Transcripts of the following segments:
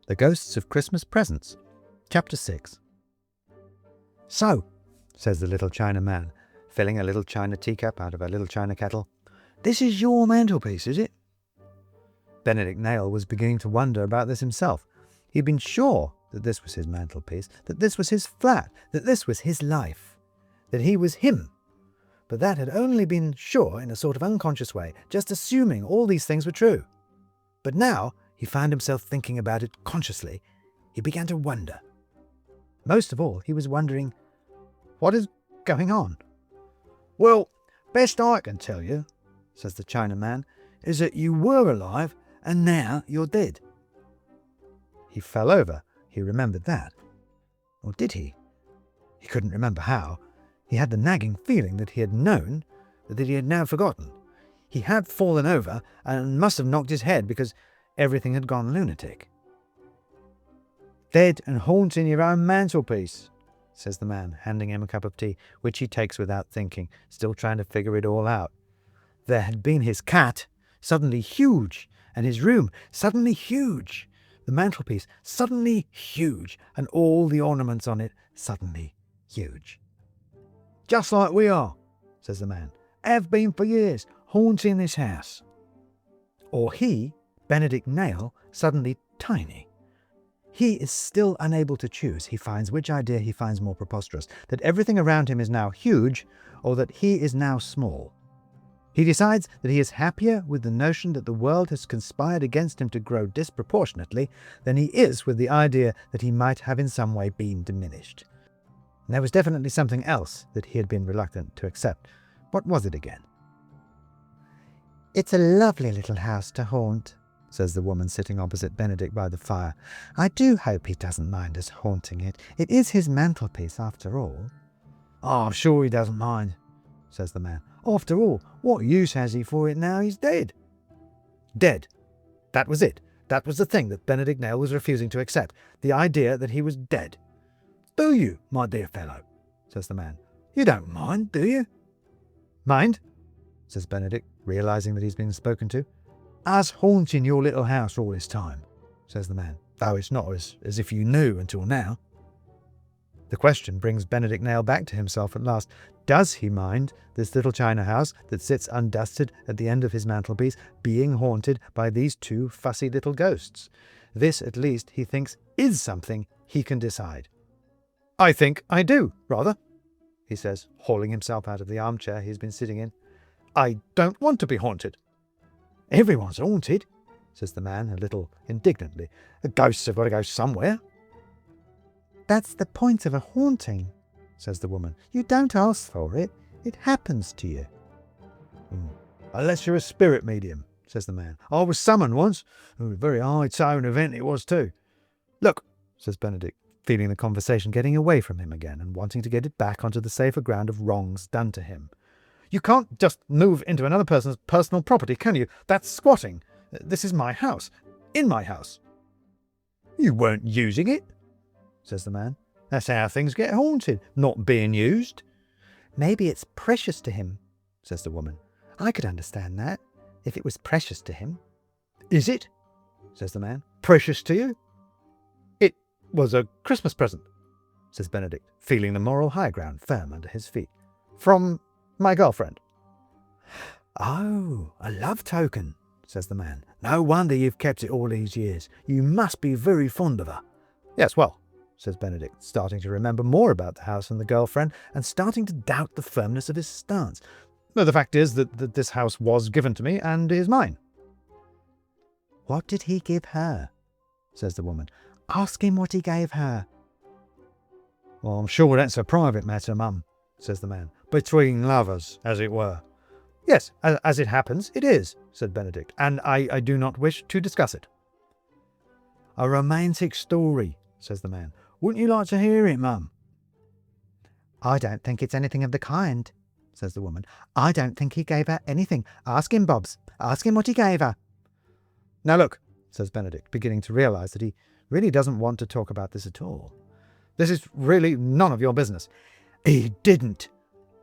The Ghosts of Christmas Presents, Chapter 6. "So," says the little China man, filling a little china teacup out of a little china kettle, "this is your mantelpiece, is it?" Benedict Nail was beginning to wonder about this himself. He'd been sure that this was his mantelpiece, that this was his flat, that this was his life, that he was him. But that had only been sure in a sort of unconscious way, just assuming all these things were true. But now he found himself thinking about it consciously. He began to wonder. Most of all, he was wondering, what is going on? "Well, best I can tell you," says the Chinaman, "is that you were alive and now you're dead." He fell over. He remembered that. Or did he? He couldn't remember how. He had the nagging feeling that he had known, but that he had now forgotten. He had fallen over and must have knocked his head because everything had gone lunatic. "Dead and haunting your own mantelpiece," says the man, handing him a cup of tea, which he takes without thinking, still trying to figure it all out. There had been his cat, suddenly huge, and his room, suddenly huge, the mantelpiece, suddenly huge, and all the ornaments on it, suddenly huge. "Just like we are," says the man, "have been for years, haunting this house." Or he, Benedict Nail, suddenly tiny. He is still unable to choose. He finds which idea he finds more preposterous, that everything around him is now huge, or that he is now small. He decides that he is happier with the notion that the world has conspired against him to grow disproportionately than he is with the idea that he might have in some way been diminished. And there was definitely something else that he had been reluctant to accept. What was it again? "It's a lovely little house to haunt," says the woman sitting opposite Benedict by the fire. "I do hope he doesn't mind us haunting it. It is his mantelpiece, after all." "Oh, I'm sure he doesn't mind," says the man. "After all, what use has he for it now he's dead?" Dead. That was it. That was the thing that Benedict Nail was refusing to accept. The idea that he was dead. "Do you, my dear fellow?" says the man. "You don't mind, do you?" "Mind?" says Benedict, realizing that he's been spoken to. "Us haunting your little house all this time," says the man, "though it's not as if you knew until now." The question brings Benedict Nail back to himself at last. Does he mind this little china house that sits undusted at the end of his mantelpiece being haunted by these two fussy little ghosts? This, at least, he thinks is something he can decide. "I think I do, rather," he says, hauling himself out of the armchair he's been sitting in. "I don't want to be haunted." "Everyone's haunted," says the man a little indignantly. "The ghosts have got to go somewhere." "That's the point of a haunting," says the woman. "You don't ask for it. It happens to you." "Unless you're a spirit medium," says the man. "I was summoned once. A very high-tone event it was too." "Look," says Benedict, feeling the conversation getting away from him again and wanting to get it back onto the safer ground of wrongs done to him. "You can't just move into another person's personal property, can you? That's squatting. This is my house. In my house." "You weren't using it," says the man. "That's how things get haunted, not being used." "Maybe it's precious to him," says the woman. "I could understand that, if it was precious to him." "Is it?" says the man. "Precious to you?" "It was a Christmas present," says Benedict, feeling the moral high ground firm under his feet. "From my girlfriend." "Oh, a love token," says the man. "No wonder you've kept it all these years. You must be very fond of her." "Yes, well," says Benedict, starting to remember more about the house and the girlfriend, and starting to doubt the firmness of his stance. "The fact is that this house was given to me and is mine." "What did he give her?" says the woman. "Ask him what he gave her." "Well, I'm sure that's a private matter, Mum," says the man. "Between lovers, as it were." "Yes, as it happens, it is," said Benedict, "and I do not wish to discuss it." "A romantic story," says the man. "Wouldn't you like to hear it, Mum?" "I don't think it's anything of the kind," says the woman. "I don't think he gave her anything. Ask him, Bobbs. Ask him what he gave her." "Now look," says Benedict, beginning to realize that he really doesn't want to talk about this at all. "This is really none of your business." "He didn't,"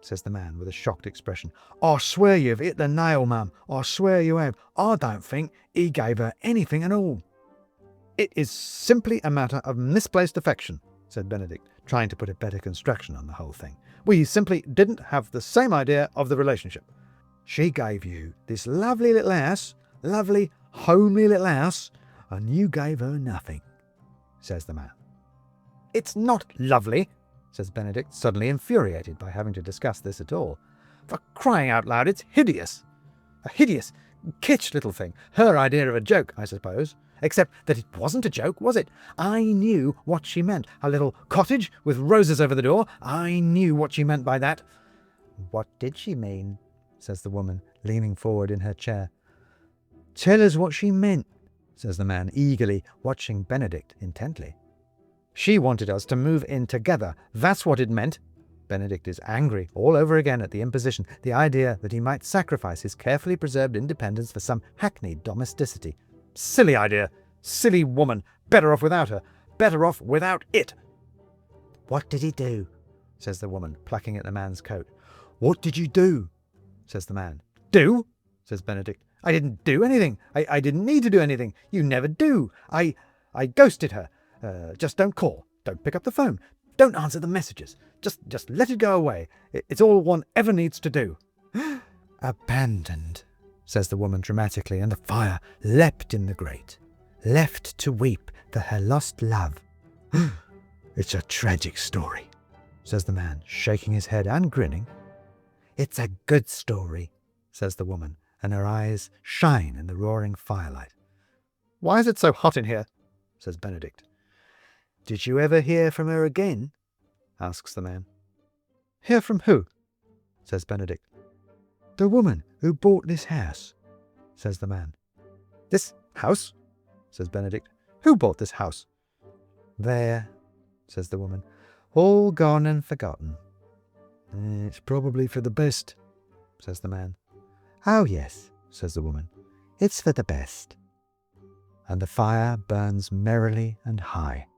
says the man with a shocked expression. "I swear you've hit the nail, Mum. I swear you have. I don't think he gave her anything at all." It is simply a matter of misplaced affection, said Benedict, trying to put a better construction on the whole thing. We simply didn't have the same idea of the relationship. She gave you this lovely little house, lovely, homely little house, and you gave her nothing, says the man. It's not lovely, says Benedict, suddenly infuriated by having to discuss this at all. For crying out loud, it's hideous. A hideous, kitsch little thing. Her idea of a joke, I suppose. Except that it wasn't a joke, was it? I knew what she meant. A little cottage with roses over the door. I knew what she meant by that. What did she mean? Says the woman, leaning forward in her chair. Tell us what she meant, says the man, eagerly watching Benedict intently. She wanted us to move in together. That's what it meant. Benedict is angry all over again at the imposition, the idea that he might sacrifice his carefully preserved independence for some hackneyed domesticity. Silly idea. Silly woman. Better off without her. Better off without it. What did he do? Says the woman, plucking at the man's coat. What did you do? Says the man. Do? Says Benedict. I didn't do anything. I didn't need to do anything. You never do. I ghosted her. Just don't call. Don't pick up the phone. Don't answer the messages. Just let it go away. It's all one ever needs to do. Abandoned, says the woman dramatically, and the fire leapt in the grate. Left to weep for her lost love. It's a tragic story, says the man, shaking his head and grinning. It's a good story, says the woman, and her eyes shine in the roaring firelight. Why is it so hot in here? Says Benedict. Did you ever hear from her again? Asks the man. Hear from who? Says Benedict. The woman who bought this house, says the man. This house? Says Benedict. Who bought this house? There, says the woman. All gone and forgotten. It's probably for the best, says the man. Oh, yes, says the woman. It's for the best. And the fire burns merrily and high.